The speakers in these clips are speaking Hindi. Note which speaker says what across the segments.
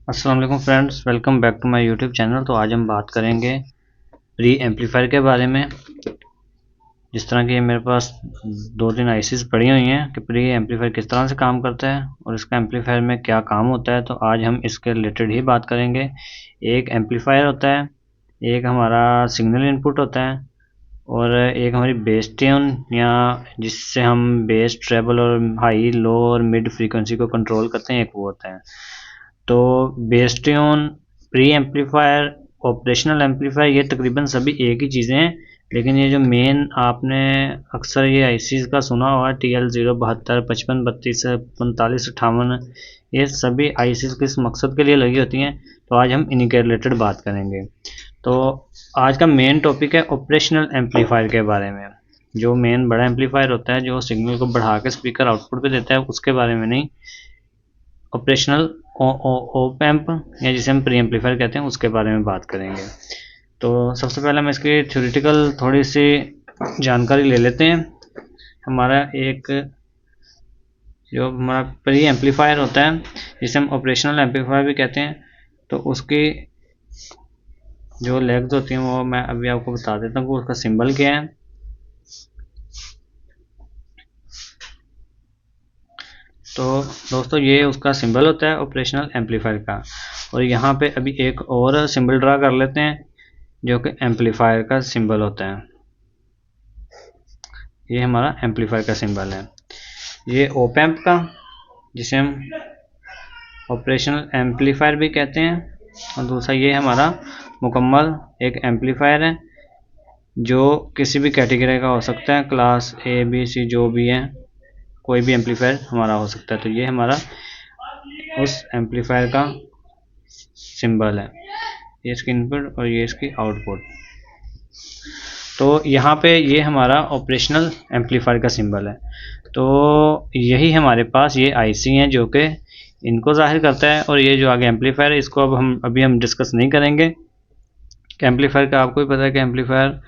Speaker 1: अस्सलाम वालेकुम friends, welcome back to my YouTube channel. तो आज हम बात करेंगे प्री एम्पलीफायर के बारे में। जिस तरह की मेरे पास दो तीन आईसीज पड़ी हुई हैं कि प्री एम्पलीफायर किस तरह से काम करता है और इसका एम्पलीफायर में क्या काम होता है, तो आज हम इसके रिलेटेड ही बात करेंगे। एक एम्पलीफायर होता है, एक हमारा सिग्नल इनपुट होता है और एक हमारी बेस ट्यून या जिससे हम बेस ट्रेबल और हाई लो और मिड फ्रीक्वेंसी को कंट्रोल करते हैं, एक वो होता है। तो base tune, pre amplifier, operational amplifier, ये तकरीबन सभी एक ही चीज़ें हैं। लेकिन ये जो मेन आपने अक्सर ये आईसीज का सुना होगा, TL072 55 32 45 58, ये सभी आईसीज किस मकसद के लिए लगी होती हैं, तो आज हम इन्हीं के रिलेटेड बात करेंगे। तो आज का मेन टॉपिक है ऑपरेशनल एम्पलीफायर के बारे में। जो मेन बड़ा एम्पलीफायर होता है जो सिग्नल को बढ़ा के स्पीकर आउटपुट पे देता है, उसके बारे में नहीं, ऑपरेशनल ओप एम्प या जिसे हम प्री एम्पलीफायर कहते हैं उसके बारे में बात करेंगे। तो सबसे पहले हम इसकी थ्योरेटिकल थोड़ी सी जानकारी ले लेते हैं। हमारा एक जो हमारा प्री एम्पलीफायर होता है जिसे हम ऑपरेशनल एम्पलीफायर भी कहते हैं, तो उसकी जो लेग्स होती हैं वो मैं अभी आपको बता देता हूँ कि उसका सिंबल क्या है। तो दोस्तों ये उसका सिंबल होता है ऑपरेशनल एम्पलीफायर का। और यहाँ पे अभी एक और सिंबल ड्रा कर लेते हैं जो कि एम्पलीफायर का सिंबल होता है। ये हमारा एम्पलीफायर का सिंबल है। ये ओप एम्प का, जिसे हम ऑपरेशनल एम्पलीफायर भी कहते हैं। और दूसरा ये हमारा मुकम्मल एक एम्पलीफायर है जो किसी भी कैटेगरी का हो सकता है, क्लास A B C जो भी है, कोई भी एम्पलीफायर हमारा हो सकता है। तो ये हमारा उस एम्पलीफायर का सिंबल है। ये इसकी इनपुट और ये इसकी आउटपुट। तो यहाँ पे ये हमारा ऑपरेशनल एम्पलीफायर का सिंबल है। तो यही हमारे पास ये आईसी हैं जो कि इनको जाहिर करता है। और ये जो आगे एम्पलीफायर है इसको अब अभी हम डिस्कस नहीं करेंगे कि एम्पलीफायर का आपको ही पता है कि एम्पलीफायर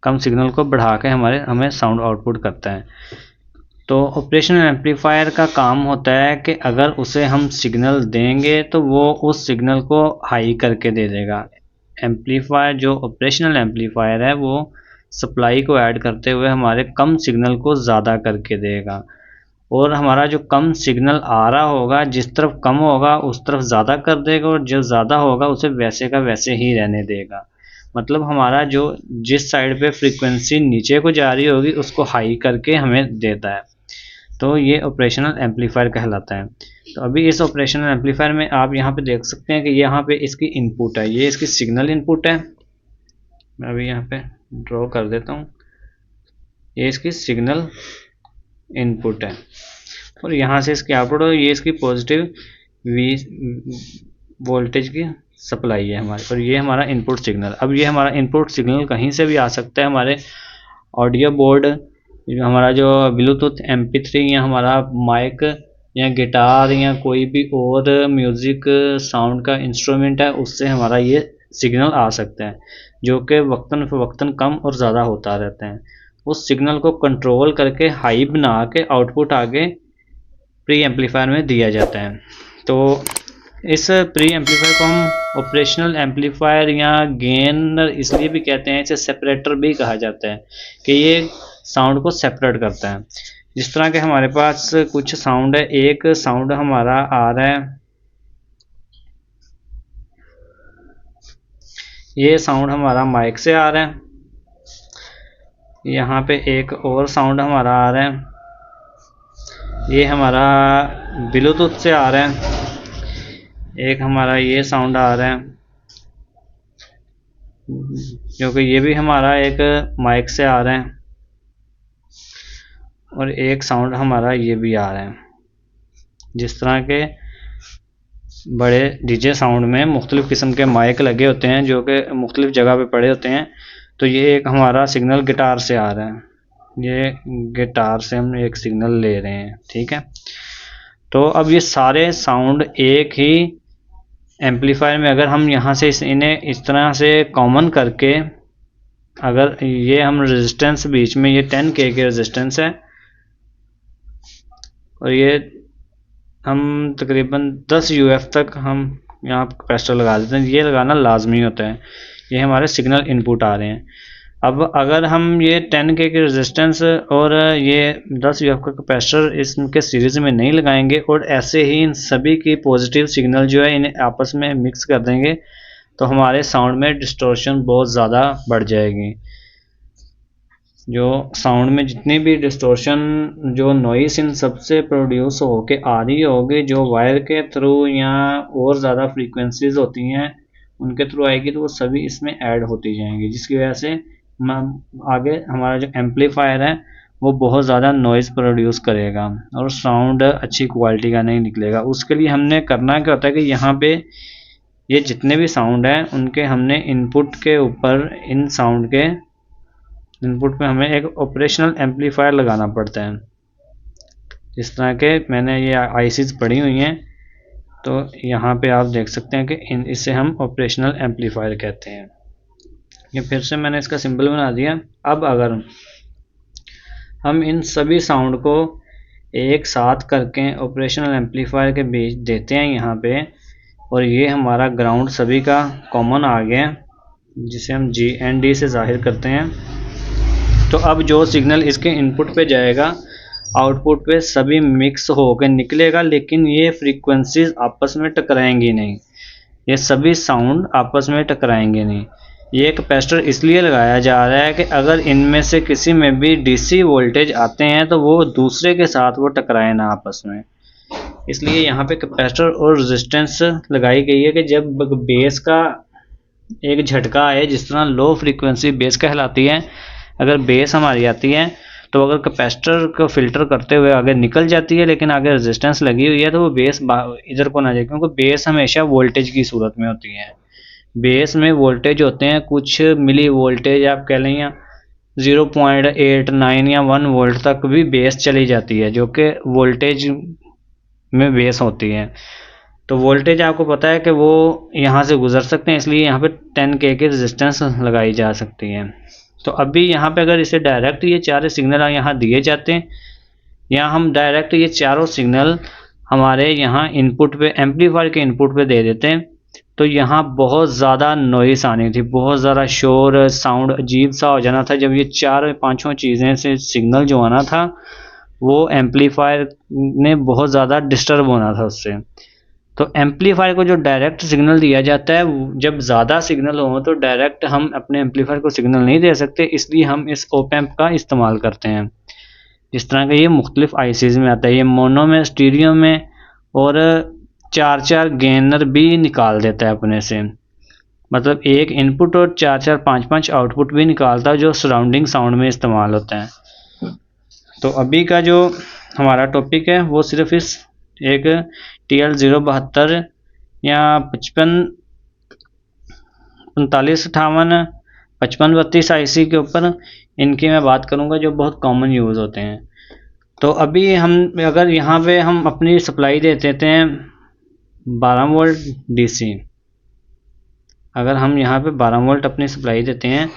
Speaker 1: कम सिग्नल को बढ़ा के हमें साउंड आउटपुट करता है। तो ऑपरेशनल एम्पलीफायर का काम होता है कि अगर उसे हम सिग्नल देंगे तो वो उस सिग्नल को हाई करके दे देगा। एम्पलीफायर जो ऑपरेशनल एम्पलीफायर है वो सप्लाई को ऐड करते हुए हमारे कम सिग्नल को ज़्यादा करके देगा। और हमारा जो कम सिग्नल आ रहा होगा, जिस तरफ कम होगा उस तरफ ज़्यादा कर देगा, और जो ज़्यादा होगा उसे वैसे का वैसे ही रहने देगा। मतलब हमारा जो जिस साइड पे फ्रीक्वेंसी नीचे को जा रही होगी उसको हाई करके हमें देता है। तो ये ऑपरेशनल एम्पलीफायर कहलाता है। तो अभी इस ऑपरेशनल एम्पलीफायर में आप यहाँ पे देख सकते हैं कि यहाँ पे इसकी इनपुट है, ये इसकी सिग्नल इनपुट है। मैं अभी यहाँ पे ड्रॉ कर देता हूँ, ये इसकी सिग्नल इनपुट है। और यहाँ से इसकी आउटपुट और ये इसकी पॉजिटिव वी वोल्टेज की सप्लाई है हमारी, और ये हमारा इनपुट सिग्नल। अब ये हमारा इनपुट सिग्नल कहीं से भी आ सकता है। हमारे ऑडियो बोर्ड, हमारा जो ब्लूटूथ MP3 या हमारा माइक या गिटार या कोई भी और म्यूज़िक साउंड का इंस्ट्रूमेंट है, उससे हमारा ये सिग्नल आ सकता है, जो कि वक्तन फ़वक्तन कम और ज़्यादा होता रहता है। उस सिग्नल को कंट्रोल करके हाई बना के आउटपुट आगे प्री एम्पलीफायर में दिया जाता है। तो इस प्री एम्पलीफायर को हम ऑपरेशनल एम्पलीफायर या गेनर इसलिए भी कहते हैं, इसे सेपरेटर भी कहा जाता है कि ये साउंड को सेपरेट करता है। जिस तरह के हमारे पास कुछ साउंड है, एक साउंड हमारा आ रहा है, ये साउंड हमारा माइक से आ रहा है। यहाँ पे एक और साउंड हमारा आ रहा है, ये हमारा ब्लूटूथ से आ रहा है। एक हमारा ये साउंड आ रहा है क्योंकि ये भी हमारा एक माइक से आ रहा है। और एक साउंड हमारा ये भी आ रहा है। जिस तरह के बड़े डीजे साउंड में मुख्तलिफ़ किस्म के माइक लगे होते हैं जो कि मुख्तलिफ़ जगह पे पड़े होते हैं, तो ये एक हमारा सिग्नल गिटार से आ रहा है। ये गिटार से हम एक सिग्नल ले रहे हैं, ठीक है। तो अब ये सारे साउंड एक ही एम्पलीफायर में अगर हम यहाँ से इन्हें इस तरह से कॉमन करके, अगर ये हम रेजिस्टेंस बीच में ये 10K की रेजिस्टेंस है और ये हम तकरीबन 10 UF तक हम यहाँ कैपेसिटर लगा देते हैं, ये लगाना लाजमी होता है। ये हमारे सिग्नल इनपुट आ रहे हैं। अब अगर हम ये 10K की रेजिस्टेंस और ये 10 UF का कैपेसिटर इसके सीरीज़ में नहीं लगाएंगे और ऐसे ही इन सभी की पॉजिटिव सिग्नल जो है इन्हें आपस में मिक्स कर देंगे तो हमारे साउंड में डिस्टॉर्शन बहुत ज़्यादा बढ़ जाएगी। जो साउंड में जितनी भी डिस्टॉर्शन जो नॉइस इन सबसे प्रोड्यूस होके आ रही होगी, जो वायर के थ्रू या और ज़्यादा फ्रीक्वेंसीज होती हैं उनके थ्रू आएगी, तो वो सभी इसमें ऐड होती जाएंगी, जिसकी वजह से आगे हमारा जो एम्पलीफायर है वो बहुत ज़्यादा नॉइज़ प्रोड्यूस करेगा और साउंड अच्छी क्वालिटी का नहीं निकलेगा। उसके लिए हमने करना क्या होता है कि यहाँ पे ये जितने भी साउंड हैं उनके हमने इनपुट के ऊपर, इन साउंड के इनपुट पे हमें एक ऑपरेशनल एम्पलीफायर लगाना पड़ता है। इस तरह के मैंने ये आईसीज पड़ी हुई हैं, तो यहाँ पे आप देख सकते हैं कि इसे हम ऑपरेशनल एम्पलीफायर कहते हैं। ये फिर से मैंने इसका सिंबल बना दिया। अब अगर हम इन सभी साउंड को एक साथ करके ऑपरेशनल एम्पलीफायर के बीच देते हैं यहाँ पे, और ये हमारा ग्राउंड सभी का कॉमन आ गया जिसे हम GND से जाहिर करते हैं, तो अब जो सिग्नल इसके इनपुट पे जाएगा आउटपुट पे सभी मिक्स होकर निकलेगा, लेकिन ये फ्रीक्वेंसीज आपस में टकराएंगी नहीं, ये सभी साउंड आपस में टकराएंगे नहीं। ये कैपेसिटर इसलिए लगाया जा रहा है कि अगर इनमें से किसी में भी DC वोल्टेज आते हैं तो वो दूसरे के साथ वो टकराए ना आपस में, इसलिए यहाँ पे कैपेसिटर और रेजिस्टेंस लगाई गई है कि जब बेस का एक झटका आए, जिस तरह लो फ्रीक्वेंसी बेस कहलाती है, अगर बेस हमारी आती है तो अगर कैपेसिटर को फिल्टर करते हुए आगे निकल जाती है लेकिन आगे रेजिस्टेंस लगी हुई है तो वो बेस इधर को ना जाए, क्योंकि बेस हमेशा वोल्टेज की सूरत में होती है। बेस में वोल्टेज होते हैं कुछ मिली वोल्टेज आप कह लें, या 0.89 या 1 वोल्ट तक भी बेस चली जाती है, जो कि वोल्टेज में बेस होती है। तो वोल्टेज आपको पता है कि वो यहाँ से गुजर सकते हैं, इसलिए यहाँ पे 10K की रेजिस्टेंस लगाई जा सकती है। तो अभी यहाँ पे अगर इसे डायरेक्ट ये चारों सिग्नल यहाँ दिए जाते हैं, या हम डायरेक्ट ये चारों सिग्नल हमारे यहाँ इनपुट पे, एम्पलीफायर के इनपुट पे दे देते हैं, तो यहाँ बहुत ज़्यादा नॉइस आनी थी, बहुत ज़्यादा शोर, साउंड अजीब सा हो जाना था। जब ये 4-5 चीज़ें से सिग्नल जो आना था वो एम्पलीफायर ने बहुत ज़्यादा डिस्टर्ब होना था उससे। तो एम्पलीफायर को जो डायरेक्ट सिग्नल दिया जाता है, जब ज़्यादा सिग्नल हो तो डायरेक्ट हम अपने एम्पलीफायर को सिग्नल नहीं दे सकते, इसलिए हम इस ओप एम्प का इस्तेमाल करते हैं। जिस तरह का ये मुख्तलिफ आईसीज में आता है, ये मोनो में, स्टीरियो में और 4-4 गेनर भी निकाल देता है अपने से, मतलब एक इनपुट और 4-4, 5-5 आउटपुट भी निकालता है जो सराउंडिंग साउंड में इस्तेमाल होता है। तो अभी का जो हमारा टॉपिक है वो सिर्फ इस एक TL072 या 55-45-58, 55-32 IC के ऊपर इनकी मैं बात करूंगा जो बहुत कॉमन यूज़ होते हैं। तो अभी हम अगर यहाँ पे हम अपनी सप्लाई दे देते हैं 12 वोल्ट DC, अगर हम यहाँ पे 12 वोल्ट अपनी सप्लाई देते हैं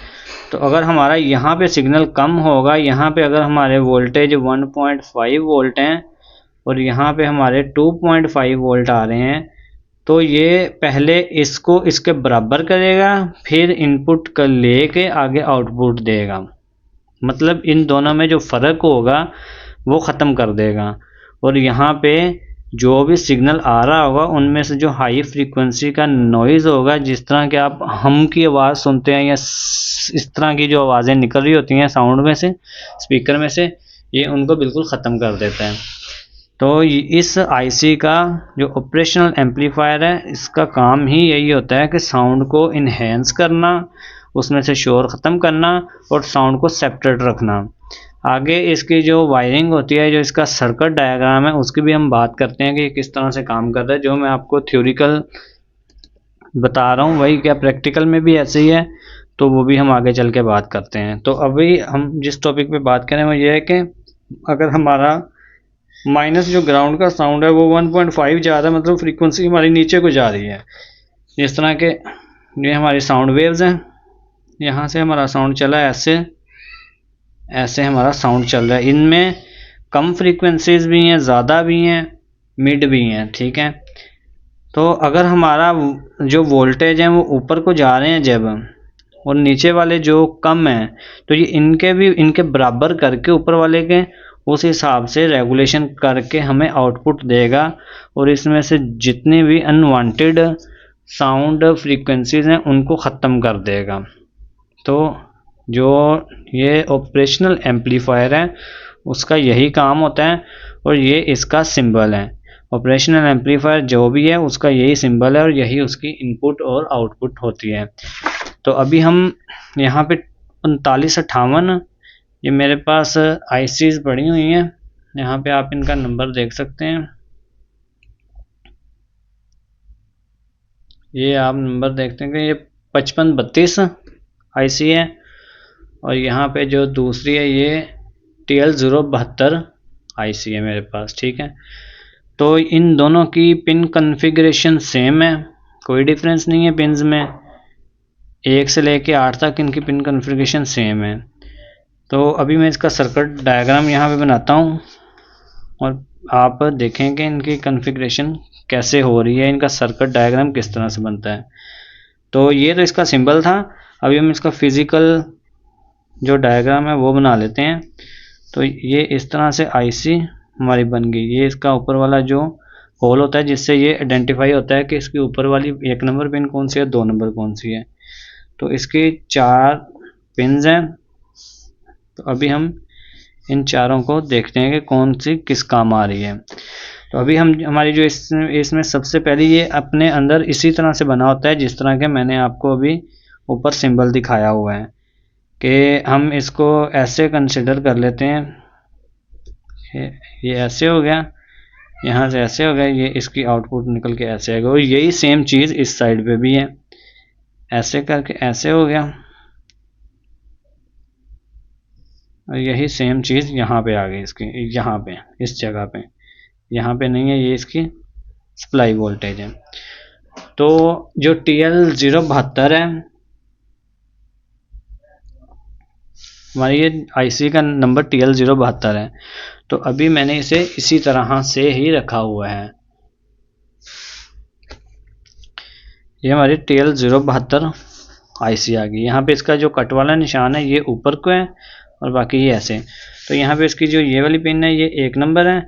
Speaker 1: तो अगर हमारा यहाँ पे सिग्नल कम होगा, यहाँ पे अगर हमारे वोल्टेज 1.5 वोल्ट हैं और यहाँ पे हमारे 2.5 वोल्ट आ रहे हैं, तो ये पहले इसको इसके बराबर करेगा, फिर इनपुट कर लेके आगे आउटपुट देगा, मतलब इन दोनों में जो फ़र्क होगा वो ख़त्म कर देगा। और यहाँ पे जो भी सिग्नल आ रहा होगा उनमें से जो हाई फ्रीक्वेंसी का नॉइज़ होगा, जिस तरह के आप हम की आवाज़ सुनते हैं या इस तरह की जो आवाज़ें निकल रही होती हैं साउंड में से, स्पीकर में से, ये उनको बिल्कुल ख़त्म कर देता है। तो इस आईसी का जो ऑपरेशनल एम्पलीफायर है, इसका काम ही यही होता है कि साउंड को इन्हेंस करना, उसमें से शोर ख़त्म करना और साउंड को सेपरेट रखना। आगे इसकी जो वायरिंग होती है, जो इसका सर्किट डायग्राम है, उसकी भी हम बात करते हैं कि किस तरह से काम करता है। जो मैं आपको थ्योरिकल बता रहा हूँ वही क्या प्रैक्टिकल में भी ऐसे ही है, तो वो भी हम आगे चल के बात करते हैं। तो अभी हम जिस टॉपिक पे बात करें वो ये है कि अगर हमारा माइनस जो ग्राउंड का साउंड है वो 1.5 जा रहा है, मतलब फ्रीक्वेंसी हमारी नीचे को जा रही है। जिस तरह के ये हमारी साउंड वेव्स हैं, यहाँ से हमारा साउंड चला है, ऐसे हमारा साउंड चल रहा है। इनमें कम फ्रीक्वेंसीज भी हैं, ज़्यादा भी हैं, मिड भी हैं, ठीक है। तो अगर हमारा जो वोल्टेज है वो ऊपर को जा रहे हैं जब, और नीचे वाले जो कम हैं, तो ये इनके बराबर करके ऊपर वाले के उस हिसाब से रेगुलेशन करके हमें आउटपुट देगा, और इसमें से जितनी भी अनवांटेड साउंड फ्रीक्वेंसीज हैं उनको ख़त्म कर देगा। तो जो ये ऑपरेशनल एम्पलीफायर है उसका यही काम होता है, और ये इसका सिंबल है। ऑपरेशनल एम्पलीफायर जो भी है उसका यही सिंबल है और यही उसकी इनपुट और आउटपुट होती है। तो अभी हम यहाँ पे 3958 ये मेरे पास आईसीज पड़ी हुई हैं, यहाँ पे आप इनका नंबर देख सकते हैं। ये आप नंबर देखते हैं कि ये 5532 आईसी है, और यहाँ पे जो दूसरी है ये TL072 आईसी है मेरे पास, ठीक है। तो इन दोनों की पिन कॉन्फ़िगरेशन सेम है, कोई डिफरेंस नहीं है पिन्स में, 1 से लेके 8 तक इनकी पिन कॉन्फ़िगरेशन सेम है। तो अभी मैं इसका सर्किट डायग्राम यहाँ पे बनाता हूँ और आप देखें कि इनकी कॉन्फ़िगरेशन कैसे हो रही है, इनका सर्किट डायग्राम किस तरह से बनता है। तो ये तो इसका सिंबल था, अभी हम इसका फिज़िकल जो डायग्राम है वो बना लेते हैं। तो ये इस तरह से आईसी हमारी बन गई। ये इसका ऊपर वाला जो होल होता है जिससे ये आइडेंटिफाई होता है कि इसकी ऊपर वाली 1 नंबर पिन कौन सी है, 2 नंबर कौन सी है। तो इसकी 4 पिन्स हैं। तो अभी हम इन चारों को देखते हैं कि कौन सी किस काम आ रही है। तो अभी हम हमारी जो इसमें सबसे पहले ये अपने अंदर इसी तरह से बना होता है जिस तरह के मैंने आपको अभी ऊपर सिंबल दिखाया हुआ है, कि हम इसको ऐसे कंसिडर कर लेते हैं। ये ऐसे हो गया, यहाँ से ऐसे हो गया, ये इसकी आउटपुट निकल के ऐसे आएगा, और यही सेम चीज़ इस साइड पे भी है, ऐसे करके ऐसे हो गया, और यही सेम चीज़ यहाँ पे आ गई इसकी, यहाँ पे इस जगह पे, यहाँ पे नहीं है, ये इसकी सप्लाई वोल्टेज है। तो जो TL072 है हमारी, ये आईसी का नंबर TL072 है। तो अभी मैंने इसे इसी तरह से ही रखा हुआ है। ये हमारी TL072 आईसी आ गई। यहाँ पे इसका जो कट वाला निशान है ये ऊपर को है और बाकी ये ऐसे। तो यहाँ पे इसकी जो ये वाली पिन है ये 1 नंबर है,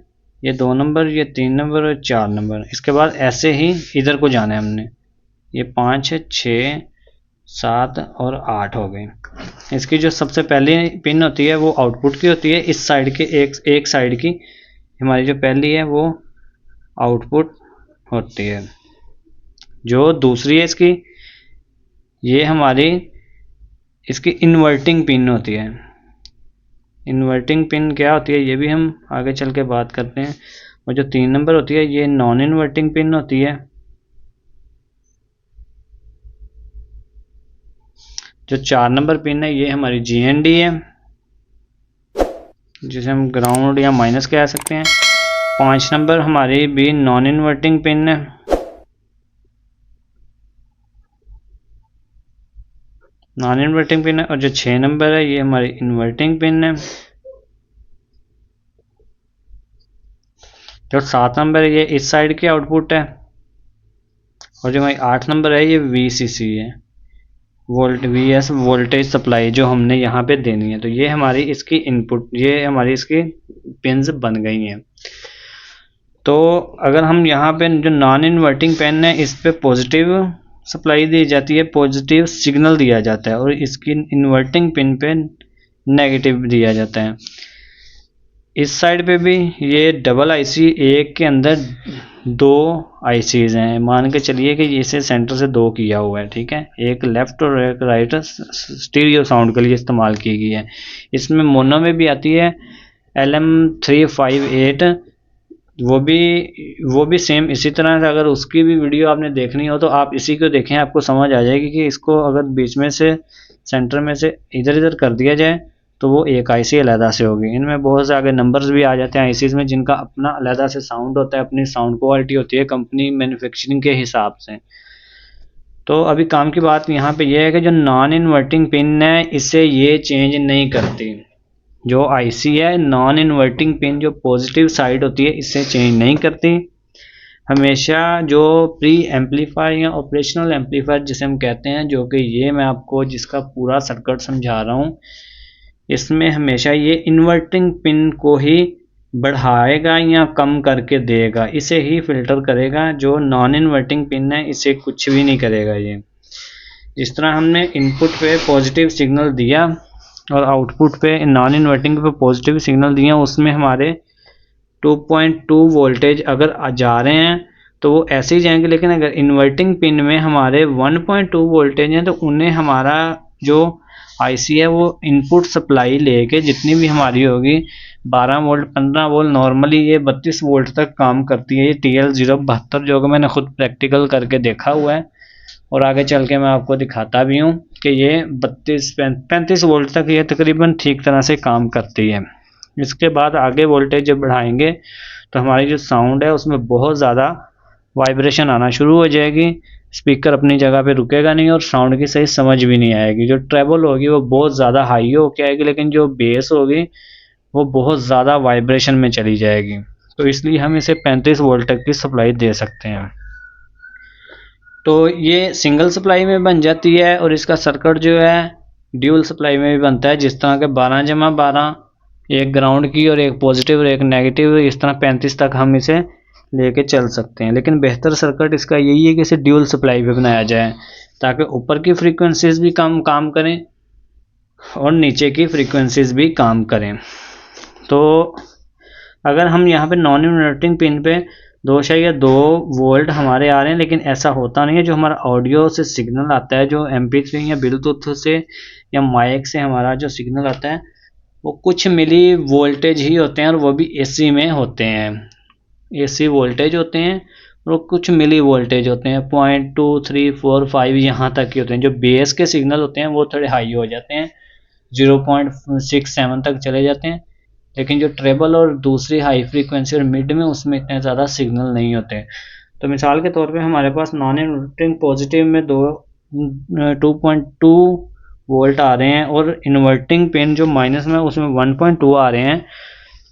Speaker 1: ये 2 नंबर, ये 3 नंबर और 4 नंबर। इसके बाद ऐसे ही इधर को जाना है हमने, ये 5 6 7 और 8 हो गए। इसकी जो सबसे पहली पिन होती है वो आउटपुट की होती है, इस साइड के एक साइड की हमारी जो पहली है वो आउटपुट होती है। जो दूसरी है इसकी, ये हमारी इसकी इन्वर्टिंग पिन होती है। इन्वर्टिंग पिन क्या होती है ये भी हम आगे चल के बात करते हैं। और जो 3 नंबर होती है ये नॉन इन्वर्टिंग पिन होती है। जो 4 नंबर पिन है ये हमारी GND है, जिसे हम ग्राउंड या माइनस कह सकते हैं। 5 नंबर हमारी भी नॉन इन्वर्टिंग पिन है। नॉन इन्वर्टिंग पिन है। और जो 6 नंबर है ये हमारी इन्वर्टिंग पिन है। जो 7 नंबर है ये इस साइड की आउटपुट है। और जो हमारी 8 नंबर है ये VCC है, VS वोल्टेज सप्लाई, जो हमने यहाँ पे देनी है। तो ये हमारी इसकी इनपुट, ये हमारी इसकी पिन्स बन गई हैं। तो अगर हम यहाँ पे जो नॉन इन्वर्टिंग पिन है इस पे पॉजिटिव सप्लाई दी जाती है, पॉजिटिव सिग्नल दिया जाता है, और इसकी इन्वर्टिंग पिन पे नेगेटिव दिया जाता है। इस साइड पे भी ये डबल आईसी, एक के अंदर 2 आईसीज हैं। मान के चलिए कि इसे सेंटर से 2 किया हुआ है, ठीक है। एक लेफ्ट और एक राइट स्टीरियो साउंड के लिए इस्तेमाल की गई है। इसमें मोनो में भी आती है LM358, वो भी सेम इसी तरह से। अगर उसकी भी वीडियो आपने देखनी हो तो आप इसी को देखें, आपको समझ आ जाएगी कि इसको अगर बीच में से सेंटर में से इधर इधर कर दिया जाए तो वो एक आईसी अलहदा से होगी। इनमें बहुत से आगे नंबर्स भी आ जाते हैं आईसीज में, जिनका अपना अलहदा से साउंड होता है, अपनी साउंड क्वालिटी होती है कंपनी मैन्युफैक्चरिंग के हिसाब से। तो अभी काम की बात यहाँ पे ये है कि जो नॉन इन्वर्टिंग पिन है इसे ये चेंज नहीं करती। जो आईसी है नॉन इन्वर्टिंग पिन जो पॉजिटिव साइड होती है इससे चेंज नहीं करती। हमेशा जो प्री एम्पलीफायर या ऑपरेशनल एम्पलीफायर जिसे हम कहते हैं, जो कि ये मैं आपको जिसका पूरा सर्किट समझा रहा हूँ, इसमें हमेशा ये इन्वर्टिंग पिन को ही बढ़ाएगा या कम करके देगा, इसे ही फिल्टर करेगा। जो नॉन इन्वर्टिंग पिन है इसे कुछ भी नहीं करेगा ये। जिस तरह हमने इनपुट पे पॉजिटिव सिग्नल दिया और आउटपुट पे नॉन इन्वर्टिंग पे पॉजिटिव सिग्नल दिया, उसमें हमारे 2.2 वोल्टेज अगर जा रहे हैं तो वो ऐसे ही जाएंगे। लेकिन अगर इन्वर्टिंग पिन में हमारे 1.2 वोल्टेज हैं तो उन्हें हमारा जो आईसी है वो इनपुट सप्लाई लेके जितनी भी हमारी होगी 12 वोल्ट 15 वोल्ट, नॉर्मली ये 32 वोल्ट तक काम करती है ये TL072, जो कि मैंने खुद प्रैक्टिकल करके देखा हुआ है और आगे चल के मैं आपको दिखाता भी हूँ कि ये 32-35 वोल्ट तक ये तकरीबन ठीक तरह से काम करती है। इसके बाद आगे वोल्टेज जब बढ़ाएंगे तो हमारी जो साउंड है उसमें बहुत ज़्यादा वाइब्रेशन आना शुरू हो जाएगी, स्पीकर अपनी जगह पे रुकेगा नहीं और साउंड की सही समझ भी नहीं आएगी। जो ट्रेबल होगी वो बहुत ज़्यादा हाई हो के आएगी, लेकिन जो बेस होगी वो बहुत ज़्यादा वाइब्रेशन में चली जाएगी। तो इसलिए हम इसे 35 वोल्ट तक की सप्लाई दे सकते हैं। तो ये सिंगल सप्लाई में बन जाती है और इसका सर्किट जो है ड्यूल सप्लाई में भी बनता है, जिस तरह के 12/12, एक ग्राउंड की और एक पॉजिटिव और एक नेगेटिव, इस तरह 35 तक हम इसे लेके चल सकते हैं। लेकिन बेहतर सर्किट इसका यही है कि इसे ड्यूल सप्लाई पे बनाया जाए ताकि ऊपर की फ्रीक्वेंसीज भी काम करें और नीचे की फ्रीक्वेंसीज भी काम करें। तो अगर हम यहाँ पे नॉन इन्वर्टिंग पिन पे 2 वोल्ट हमारे आ रहे हैं, लेकिन ऐसा होता नहीं है। जो हमारा ऑडियो से सिग्नल आता है, जो MP3 या ब्लूटूथ से या माइक से हमारा जो सिग्नल आता है वो कुछ मिली वोल्टेज ही होते हैं और वो भी AC में होते हैं। AC वोल्टेज होते हैं और कुछ मिली वोल्टेज होते हैं, 0.2 3 4 5 यहाँ तक के होते हैं। जो बेस के सिग्नल होते हैं वो थोड़े हाई हो जाते हैं, 0.67 तक चले जाते हैं। लेकिन जो ट्रेबल और दूसरी हाई फ्रीक्वेंसी और मिड में उसमें इतने ज़्यादा सिग्नल नहीं होते। तो मिसाल के तौर पे हमारे पास नॉन इन्वर्टिंग पॉजिटिव में 2.2 वोल्ट आ रहे हैं और इन्वर्टिंग पिन जो माइनस में उसमें 1.2 आ रहे हैं।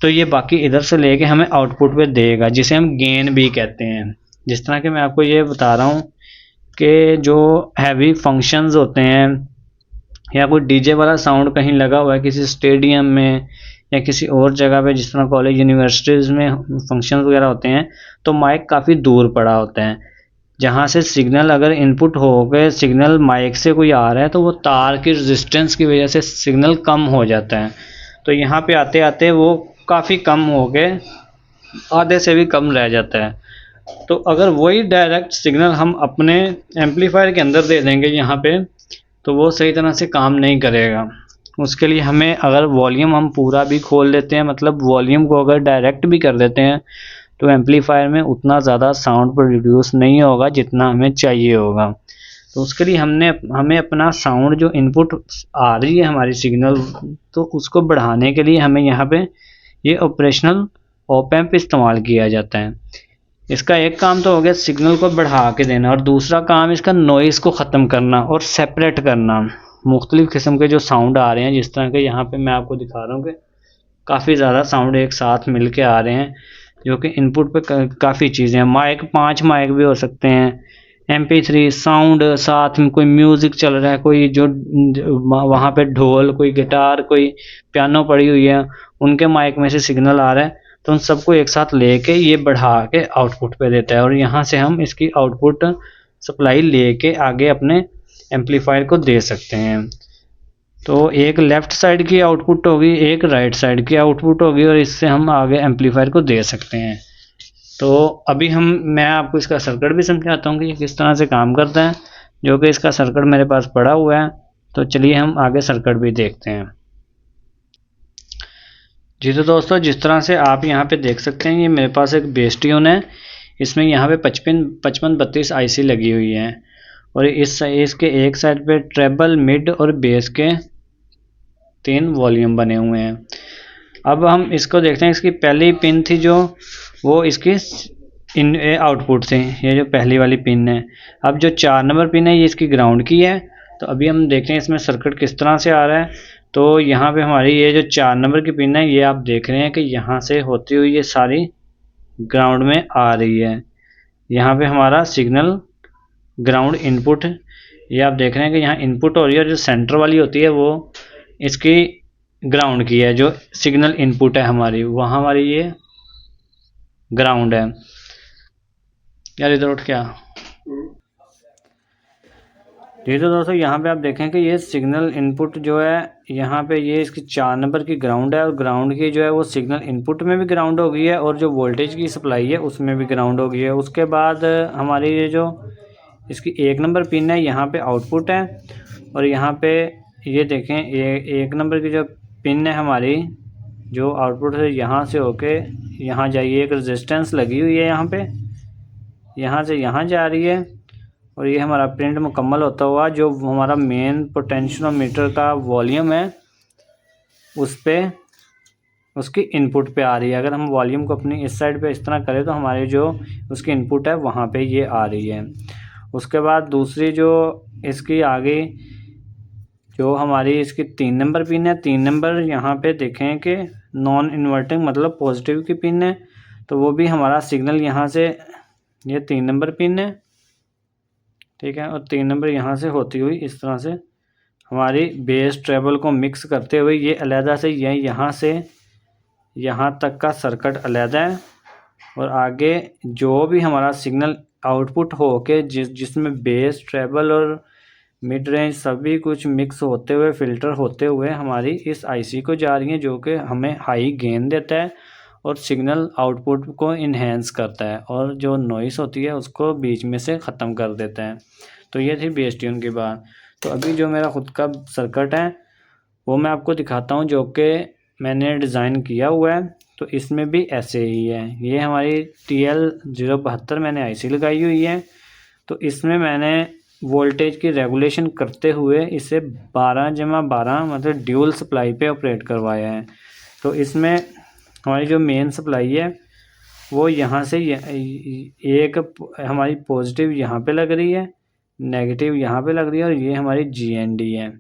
Speaker 1: तो ये बाकी इधर से लेके हमें आउटपुट पे देगा, जिसे हम गेन भी कहते हैं। जिस तरह के मैं आपको ये बता रहा हूँ कि जो हैवी फंक्शंस होते हैं या कोई डीजे वाला साउंड कहीं लगा हुआ है किसी स्टेडियम में या किसी और जगह पे, जिस तरह कॉलेज यूनिवर्सिटीज़ में फंक्शन वगैरह होते हैं, तो माइक काफ़ी दूर पड़ा होता है। जहाँ से सिग्नल अगर इनपुट हो गए सिग्नल माइक से कोई आ रहा है तो वो तार की रेजिस्टेंस की वजह से सिग्नल कम हो जाता है। तो यहाँ पे आते आते वो काफ़ी कम हो गए, आधे से भी कम रह जाता है। तो अगर वही डायरेक्ट सिग्नल हम अपने एम्पलीफायर के अंदर दे देंगे यहाँ पे, तो वो सही तरह से काम नहीं करेगा। उसके लिए हमें अगर वॉल्यूम हम पूरा भी खोल देते हैं, मतलब वॉल्यूम को अगर डायरेक्ट भी कर देते हैं, तो एम्पलीफायर में उतना ज़्यादा साउंड प्रोड्यूस नहीं होगा जितना हमें चाहिए होगा। तो उसके लिए हमें अपना साउंड जो इनपुट आ रही है हमारी सिग्नल, तो उसको बढ़ाने के लिए हमें यहाँ पे ये ऑपरेशनल ऑप एम्प इस्तेमाल किया जाता है। इसका एक काम तो हो गया सिग्नल को बढ़ा के देना, और दूसरा काम इसका नॉइज़ को ख़त्म करना और सेपरेट करना। मुख्तलिफ़ किस्म के जो साउंड आ रहे हैं, जिस तरह के यहाँ पे मैं आपको दिखा रहा हूँ कि काफ़ी ज़्यादा साउंड एक साथ मिल के आ रहे हैं, जो कि इनपुट पे काफ़ी चीज़ें हैं। माइक 5 माइक भी हो सकते हैं, MP3 साउंड, साथ में कोई म्यूज़िक चल रहा है, कोई जो वहाँ पे ढोल, कोई गिटार, कोई पियानो पड़ी हुई है, उनके माइक में से सिग्नल आ रहा है। तो उन सबको एक साथ लेके ये बढ़ा के आउटपुट पे देता है और यहाँ से हम इसकी आउटपुट सप्लाई लेके आगे अपने एम्पलीफायर को दे सकते हैं। तो एक लेफ़्ट साइड की आउटपुट होगी, एक राइट साइड की आउटपुट होगी, और इससे हम आगे एम्पलीफायर को दे सकते हैं। तो अभी मैं आपको इसका सर्किट भी समझाता हूँ कि ये किस तरह से काम करता है, जो कि इसका सर्किट मेरे पास पड़ा हुआ है। तो चलिए हम आगे सर्किट भी देखते हैं। जी तो दोस्तों, जिस तरह से आप यहाँ पे देख सकते हैं, ये मेरे पास एक बेस ट्यून है। इसमें यहाँ पे 5532 IC लगी हुई है और इसके एक साइड पे ट्रेबल, मिड और बेस के 3 वॉल्यूम बने हुए हैं। अब हम इसको देखते हैं। इसकी पहली पिन थी जो, वो इसकी इन आउटपुट थी, ये जो पहली वाली पिन है। अब जो 4 नंबर पिन है ये इसकी ग्राउंड की है। तो अभी हम देखते हैं इसमें सर्किट किस तरह से आ रहा है। तो यहाँ पे हमारी ये जो 4 नंबर की पिन है, ये आप देख रहे हैं कि यहाँ से होती हुई ये सारी ग्राउंड में आ रही है। यहाँ पे हमारा सिग्नल ग्राउंड इनपुट, ये आप देख रहे हैं कि यहाँ इनपुट हो रही है और जो सेंटर वाली होती है वो इसकी ग्राउंड की है, जो सिग्नल इनपुट है हमारी वहाँ हमारी ये ग्राउंड है। यार इधर उठ क्या जी। तो दोस्तों यहाँ पे आप देखें कि ये सिग्नल इनपुट जो है यहाँ पे ये इसकी 4 नंबर की ग्राउंड है और ग्राउंड की जो है वो सिग्नल इनपुट में भी ग्राउंड हो गई है और जो वोल्टेज की सप्लाई है उसमें भी ग्राउंड हो गई है। उसके बाद हमारी ये जो इसकी 1 नंबर पिन है यहाँ पे आउटपुट है और यहाँ पे ये देखें ये 1 नंबर की जो पिन है हमारी जो आउटपुट है यहाँ से होके यहाँ जाइए, एक रेजिस्टेंस लगी हुई है यहाँ पे, यहाँ से यहाँ जा रही है और ये हमारा प्रिंट मुकम्मल होता हुआ जो हमारा मेन पोटेंशियोमीटर का वॉल्यूम है उस पे उसकी इनपुट पे आ रही है। अगर हम वॉल्यूम को अपनी इस साइड पे इस तरह करें तो हमारी जो उसकी इनपुट है वहाँ पे ये आ रही है। उसके बाद दूसरी जो इसकी आगे जो हमारी इसकी 3 नंबर पिन है, 3 नंबर यहाँ पे देखें कि नॉन इन्वर्टिंग मतलब पॉजिटिव की पिन है, तो वो भी हमारा सिग्नल यहाँ से ये 3 नंबर पिन है, ठीक है, और 3 नंबर यहाँ से होती हुई इस तरह से हमारी बेस ट्रेबल को मिक्स करते हुए ये अलहदा से यहाँ से यहाँ तक का सर्किट अलहदा है और आगे जो भी हमारा सिग्नल आउटपुट हो के जिसमें बेस ट्रेबल और मिड रेंज सभी कुछ मिक्स होते हुए फ़िल्टर होते हुए हमारी इस आईसी को जा रही है जो कि हमें हाई गेन देता है और सिग्नल आउटपुट को इन्हेंस करता है और जो नॉइस होती है उसको बीच में से ख़त्म कर देता है। तो ये थी बेस ट्यून की बात। तो अभी जो मेरा ख़ुद का सर्किट है वो मैं आपको दिखाता हूँ जो कि मैंने डिज़ाइन किया हुआ है। तो इसमें भी ऐसे ही है, ये हमारी TL072 मैंने आईसी लगाई हुई है। तो इसमें मैंने वोल्टेज की रेगुलेशन करते हुए इसे 12/12 मतलब ड्यूल सप्लाई पे ऑपरेट करवाया है। तो इसमें हमारी जो मेन सप्लाई है वो यहाँ से एक हमारी पॉजिटिव यहाँ पे लग रही है, नेगेटिव यहाँ पे लग रही है और ये हमारी GND है,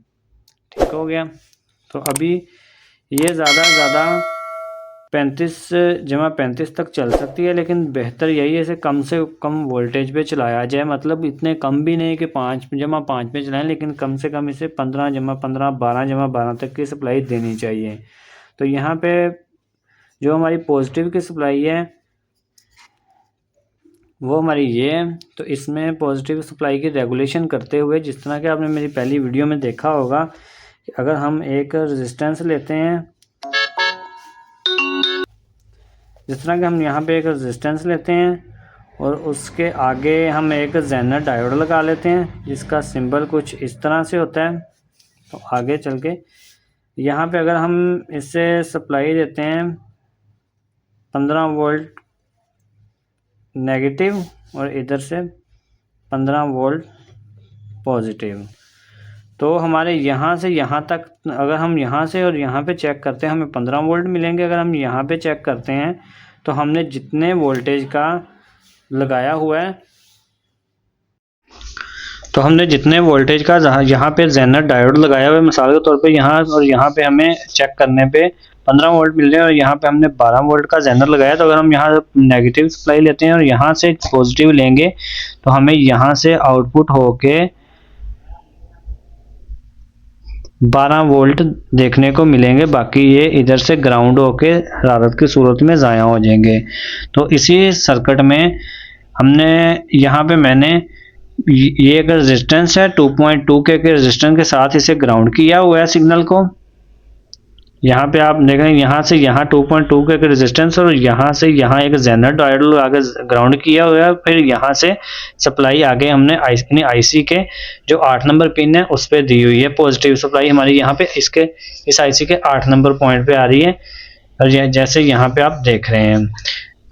Speaker 1: ठीक हो गया। तो अभी ये ज़्यादा 35/35 तक चल सकती है, लेकिन बेहतर यही है इसे कम से कम वोल्टेज पे चलाया जाए, मतलब इतने कम भी नहीं कि 5/5 पे चलाएं, लेकिन कम से कम इसे 15/15 12/12 तक की सप्लाई देनी चाहिए। तो यहाँ पे जो हमारी पॉजिटिव की सप्लाई है वो हमारी ये है। तो इसमें पॉजिटिव सप्लाई की रेगुलेशन करते हुए जिस तरह कि आपने मेरी पहली वीडियो में देखा होगा कि अगर हम एक रेजिस्टेंस लेते हैं, जिस तरह कि हम यहाँ पे एक रेजिस्टेंस लेते हैं और उसके आगे हम एक जेनर डायोड लगा लेते हैं जिसका सिंबल कुछ इस तरह से होता है। तो आगे चल के यहाँ पे अगर हम इससे सप्लाई देते हैं 15 वोल्ट नेगेटिव और इधर से 15 वोल्ट पॉजिटिव, तो हमारे यहाँ से यहाँ तक अगर हम यहाँ से और यहाँ पे चेक करते हैं हमें 15 वोल्ट मिलेंगे। अगर हम यहाँ पे चेक करते हैं तो हमने जितने वोल्टेज का लगाया हुआ है, तो हमने जितने वोल्टेज का यहाँ पे जेनर डायोड लगाया हुआ है मिसाल के तौर पे यहाँ और यहाँ पे हमें चेक करने पे 15 वोल्ट मिल रहे हैं और यहाँ पे हमने 12 वोल्ट का जेनर लगाया। तो अगर हम यहाँ नेगेटिव सप्लाई लेते हैं और यहाँ से पॉजिटिव लेंगे तो हमें यहाँ से आउटपुट होके 12 वोल्ट देखने को मिलेंगे, बाकी ये इधर से ग्राउंड होके हरारत की सूरत में ज़ाया हो जाएंगे। तो इसी सर्किट में हमने यहाँ पे मैंने ये एक रेजिस्टेंस है 2.2 के रेजिस्टेंस के साथ इसे ग्राउंड किया हुआ है सिग्नल को। यहाँ पे आप देख रहे हैं यहाँ से यहाँ 2.2 के रेजिस्टेंस और यहाँ से यहाँ एक जेनर डायोड आगे ग्राउंड किया हुआ है। फिर यहाँ से सप्लाई आगे हमने आईसी के जो 8 नंबर पिन है उस पर दी हुई है। पॉजिटिव सप्लाई हमारी यहाँ पे इस आईसी के 8 नंबर पॉइंट पे आ रही है और जैसे यहाँ पे आप देख रहे हैं।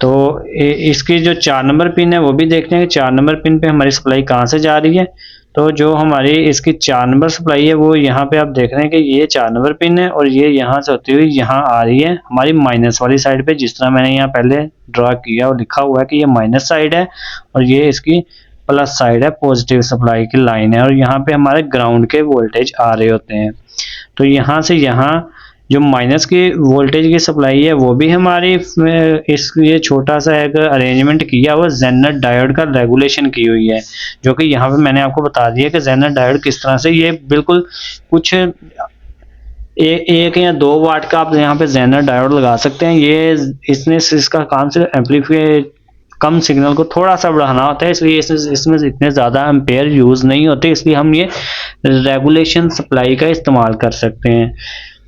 Speaker 1: तो इसकी जो 4 नंबर पिन है वो भी देखते हैं कि 4 नंबर पिन पे हमारी सप्लाई कहाँ से जा रही है। तो जो हमारी इसकी 4 नंबर सप्लाई है वो यहाँ पे आप देख रहे हैं कि ये 4 नंबर पिन है और ये यहाँ से होती हुई यहाँ आ रही है हमारी माइनस वाली साइड पे, जिस तरह मैंने यहाँ पहले ड्रा किया और लिखा हुआ है कि ये माइनस साइड है और ये इसकी प्लस साइड है, पॉजिटिव सप्लाई की लाइन है और यहाँ पे हमारे ग्राउंड के वोल्टेज आ रहे होते हैं। तो यहाँ से यहाँ जो माइनस की वोल्टेज की सप्लाई है वो भी हमारी इस ये छोटा सा एक अरेंजमेंट किया हुआ जेनर डायोड का रेगुलेशन की हुई है, जो कि यहाँ पे मैंने आपको बता दिया कि जेनर डायोड किस तरह से ये बिल्कुल कुछ एक या 2 वाट का आप यहाँ पे जेनर डायोड लगा सकते हैं। ये इसका काम सिर्फ एम्पलीफाई कम सिग्नल को थोड़ा सा बढ़ाना होता है, इसलिए इसमें इतने ज़्यादा एम्पेयर यूज़ नहीं होते, इसलिए हम ये रेगुलेशन सप्लाई का इस्तेमाल कर सकते हैं।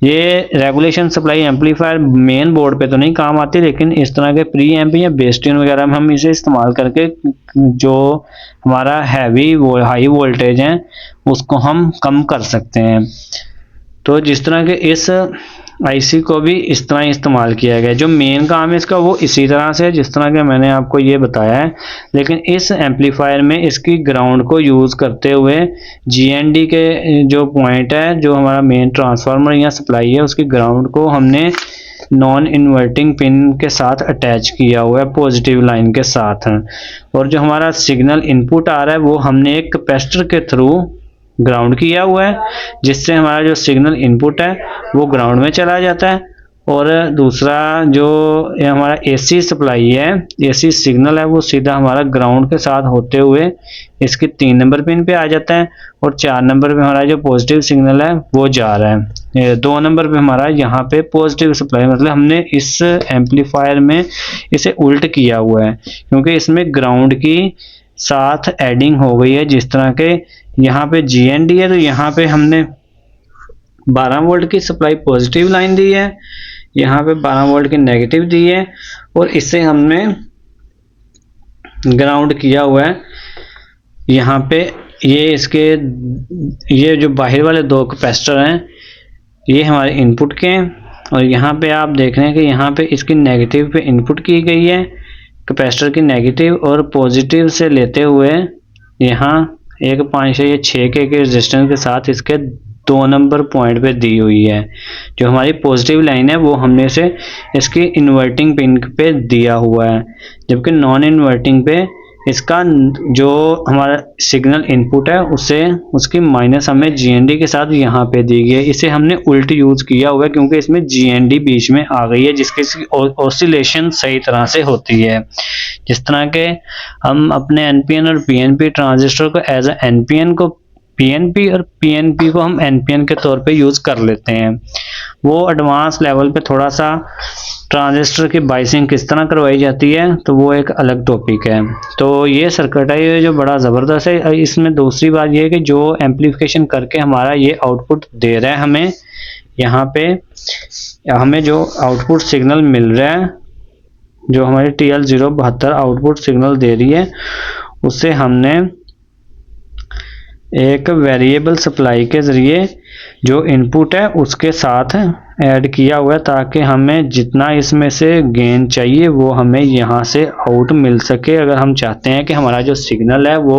Speaker 1: ये regulation supply amplifier main board पे तो नहीं काम आती, लेकिन इस तरह के प्री एम्प या बेस ट्यून वगैरह में हम इसे इस्तेमाल करके जो हमारा हैवी हाई वोल्टेज है उसको हम कम कर सकते हैं। तो जिस तरह के इस आईसी को भी इस तरह इस्तेमाल किया गया, जो मेन काम है इसका वो इसी तरह से है जिस तरह के मैंने आपको ये बताया है, लेकिन इस एम्पलीफायर में इसकी ग्राउंड को यूज़ करते हुए जीएनडी के जो पॉइंट है, जो हमारा मेन ट्रांसफार्मर या सप्लाई है, उसकी ग्राउंड को हमने नॉन इन्वर्टिंग पिन के साथ अटैच किया हुआ है पॉजिटिव लाइन के साथ, और जो हमारा सिग्नल इनपुट आ रहा है वो हमने एक कैपेसिटर के थ्रू ग्राउंड किया हुआ है, जिससे हमारा जो सिग्नल इनपुट है वो ग्राउंड में चला जाता है। और दूसरा जो ये हमारा एसी सप्लाई है, एसी सिग्नल है, वो सीधा हमारा ग्राउंड के साथ होते हुए इसके 3 नंबर पिन पे आ जाता है, और 4 नंबर पे हमारा जो पॉजिटिव सिग्नल है वो जा रहा है। 2 नंबर पे हमारा यहाँ पे पॉजिटिव सप्लाई, मतलब हमने इस एम्पलीफायर में इसे उल्ट किया हुआ है, क्योंकि इसमें ग्राउंड की साथ एडिंग हो गई है। जिस तरह के यहाँ पे जीएनडी है, तो यहाँ पे हमने 12 वोल्ट की सप्लाई पॉजिटिव लाइन दी है, यहाँ पे 12 वोल्ट की नेगेटिव दी है, और इसे हमने ग्राउंड किया हुआ है। यहाँ पे ये जो बाहर वाले 2 कैपेसिटर हैं ये हमारे इनपुट के हैं, और यहाँ पे आप देख रहे हैं कि यहाँ पे इसकी नेगेटिव पे इनपुट की गई है कैपेसिटर की नेगेटिव, और पॉजिटिव से लेते हुए यहाँ एक 5 या 6 के रेजिस्टेंस के साथ इसके 2 नंबर पॉइंट पे दी हुई है। जो हमारी पॉजिटिव लाइन है वो हमने इसे इसकी इन्वर्टिंग पिन पे दिया हुआ है, जबकि नॉन इन्वर्टिंग पे इसका जो हमारा सिग्नल इनपुट है उसे उसकी माइनस हमें जीएनडी के साथ यहाँ पे दी गई है। इसे हमने उल्ट यूज़ किया हुआ है क्योंकि इसमें जीएनडी बीच में आ गई है, जिसकी ऑसिलेशन सही तरह से होती है। जिस तरह के हम अपने एनपीएन और पीएनपी ट्रांजिस्टर को एज ए एनपीएन को पीएनपी और पीएनपी को हम एनपीएन के तौर पे यूज़ कर लेते हैं। वो एडवांस लेवल पे थोड़ा सा ट्रांजिस्टर की बाइसिंग किस तरह करवाई जाती है तो वो एक अलग टॉपिक है। तो ये सर्किट है ये जो बड़ा ज़बरदस्त है। इसमें दूसरी बात ये है कि जो एम्पलीफिकेशन करके हमारा ये आउटपुट दे रहा है, हमें यहाँ पे हमें जो आउटपुट सिग्नल मिल रहा है, जो हमारी TL072 आउटपुट सिग्नल दे रही है, उससे हमने एक वेरिएबल सप्लाई के ज़रिए जो इनपुट है उसके साथ ऐड किया हुआ है, ताकि हमें जितना इसमें से गेन चाहिए वो हमें यहाँ से आउट मिल सके। अगर हम चाहते हैं कि हमारा जो सिग्नल है वो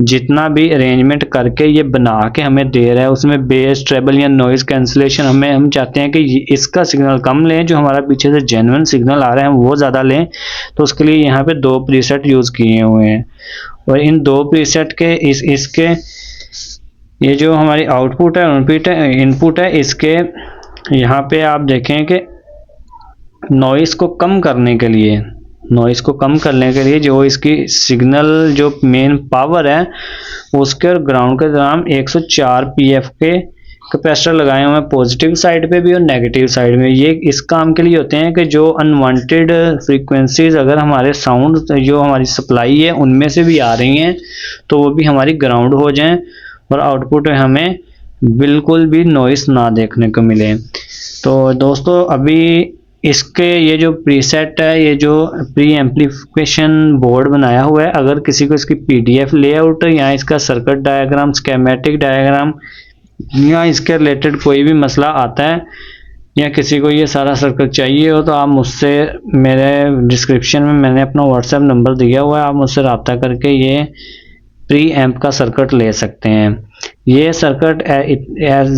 Speaker 1: जितना भी अरेंजमेंट करके ये बना के हमें दे रहा है उसमें बेस ट्रेबल या नॉइज़ कैंसिलेशन हम चाहते हैं कि इसका सिग्नल कम लें, जो हमारा पीछे से जेन्युइन सिग्नल आ रहा है हम वो ज़्यादा लें, तो उसके लिए यहाँ पे 2 प्रीसेट यूज़ किए हुए हैं। और इन 2 प्रीसेट के इसके ये जो हमारी आउटपुट है इनपुट है, इसके यहाँ पे आप देखें कि नॉइज़ को कम करने के लिए जो इसकी सिग्नल जो मेन पावर है उसके और ग्राउंड के दरमियान 104 पीएफ के कैपेसिटर लगाए हुए हैं पॉजिटिव साइड पे भी और नेगेटिव साइड में। ये इस काम के लिए होते हैं कि जो अनवांटेड फ्रीक्वेंसीज अगर हमारे साउंड जो हमारी सप्लाई है उनमें से भी आ रही हैं तो वो भी हमारी ग्राउंड हो जाएं और आउटपुट में हमें बिल्कुल भी नॉइस ना देखने को मिले। तो दोस्तों अभी इसके ये जो प्रीसेट है, ये जो प्री एम्पलीफिकेशन बोर्ड बनाया हुआ है, अगर किसी को इसकी PDF लेआउट या इसका सर्किट डायग्राम, स्कीमेटिक डायग्राम या इसके रिलेटेड कोई भी मसला आता है या किसी को ये सारा सर्किट चाहिए हो तो आप मुझसे, मेरे डिस्क्रिप्शन में मैंने अपना WhatsApp नंबर दिया हुआ है, आप मुझसे रब्ता करके ये प्री एम्प का सर्किट ले सकते हैं। ये सर्किट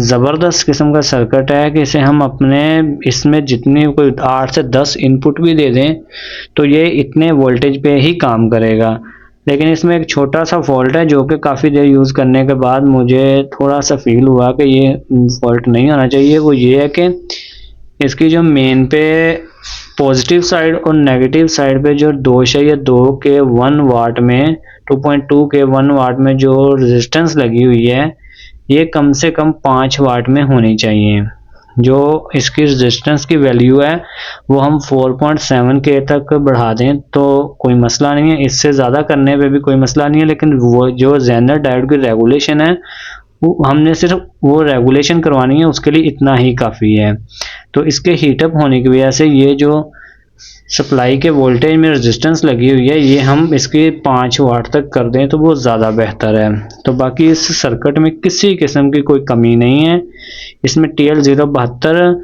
Speaker 1: ज़बरदस्त किस्म का सर्किट है कि इसे हम अपने इसमें जितनी कोई 8 से 10 इनपुट भी दे दें तो ये इतने वोल्टेज पे ही काम करेगा। लेकिन इसमें एक छोटा सा फॉल्ट है जो कि काफ़ी देर यूज़ करने के बाद मुझे थोड़ा सा फील हुआ कि ये फॉल्ट नहीं होना चाहिए। वो ये है कि इसकी जो मेन पे पॉजिटिव साइड और नेगेटिव साइड पे जो दोष है, ये 2 के 1 वाट में 2.2 के 1 वाट में जो रेजिस्टेंस लगी हुई है ये कम से कम 5 वाट में होनी चाहिए। जो इसकी रेजिस्टेंस की वैल्यू है वो हम 4.7 के तक बढ़ा दें तो कोई मसला नहीं है, इससे ज़्यादा करने पे भी कोई मसला नहीं है। लेकिन वो जो जेनर डायोड की रेगुलेशन है वो हमने सिर्फ वो रेगुलेशन करवानी है, उसके लिए इतना ही काफ़ी है। तो इसके हीटअप होने की वजह से ये जो सप्लाई के वोल्टेज में रेजिस्टेंस लगी हुई है ये हम इसके 5 वाट तक कर दें तो वो ज़्यादा बेहतर है। तो बाकी इस सर्किट में किसी किस्म की कोई कमी नहीं है। इसमें TL072,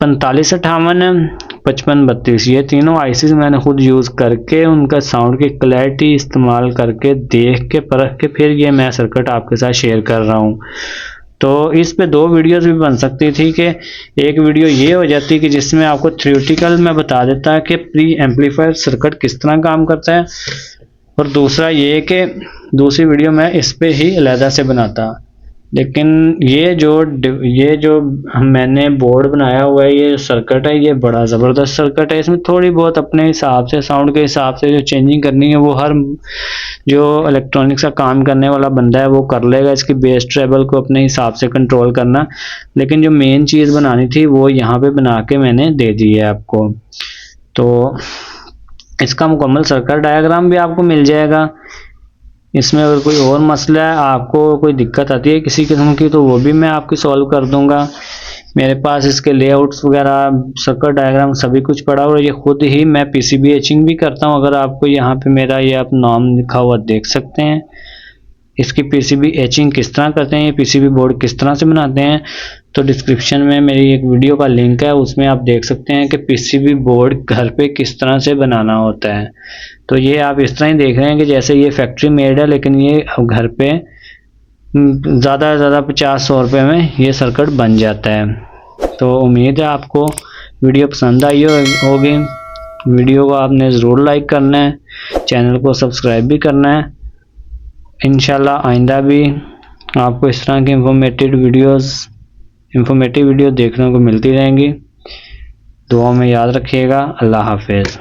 Speaker 1: 4558, 5532 ये तीनों आईसी मैंने खुद यूज़ करके उनका साउंड की क्लैरिटी इस्तेमाल करके देख के परख के फिर ये मैं सर्किट आपके साथ शेयर कर रहा हूँ। तो इस पे 2 वीडियोस भी बन सकती थी कि एक वीडियो ये हो जाती कि जिसमें आपको थ्योरेटिकल में बता देता कि प्री एम्पलीफायर सर्किट किस तरह काम करता है, और दूसरा ये कि दूसरी वीडियो मैं इस पे ही अलहदा से बनाता। लेकिन ये जो मैंने बोर्ड बनाया हुआ है ये सर्किट है, ये बड़ा ज़बरदस्त सर्किट है। इसमें थोड़ी बहुत अपने हिसाब से साउंड के हिसाब से जो चेंजिंग करनी है वो हर जो इलेक्ट्रॉनिक्स का काम करने वाला बंदा है वो कर लेगा, इसकी बेस ट्रेबल को अपने हिसाब से कंट्रोल करना। लेकिन जो मेन चीज़ बनानी थी वो यहाँ पे बना के मैंने दे दी है आपको। तो इसका मुकम्मल सर्किट डायग्राम भी आपको मिल जाएगा। इसमें अगर कोई और मसला है, आपको कोई दिक्कत आती है किसी किस्म की, तो वो भी मैं आपकी सॉल्व कर दूंगा। मेरे पास इसके लेआउट्स वगैरह सर्किट डायग्राम सभी कुछ पड़ा हुआ है। ये खुद ही मैं पीसीबी एचिंग भी करता हूँ। अगर आपको यहाँ पे मेरा ये आप नाम लिखा हुआ देख सकते हैं। इसकी पीसीबी एचिंग किस तरह करते हैं, ये पीसीबी बोर्ड किस तरह से बनाते हैं, तो डिस्क्रिप्शन में मेरी एक वीडियो का लिंक है, उसमें आप देख सकते हैं कि पीसीबी बोर्ड घर पे किस तरह से बनाना होता है। तो ये आप इस तरह ही देख रहे हैं कि जैसे ये फैक्ट्री मेड है, लेकिन ये घर पे ज़्यादा से ज़्यादा 50-100 रुपये में ये सर्किट बन जाता है। तो उम्मीद है आपको वीडियो पसंद आई होगी। वीडियो को आपने ज़रूर लाइक करना है, चैनल को सब्सक्राइब भी करना है। इंशाल्लाह आइंदा भी आपको इस तरह की इंफॉर्मेटिव वीडियो देखने को मिलती रहेंगी। दुआ में याद रखिएगा। अल्लाह हाफिज़।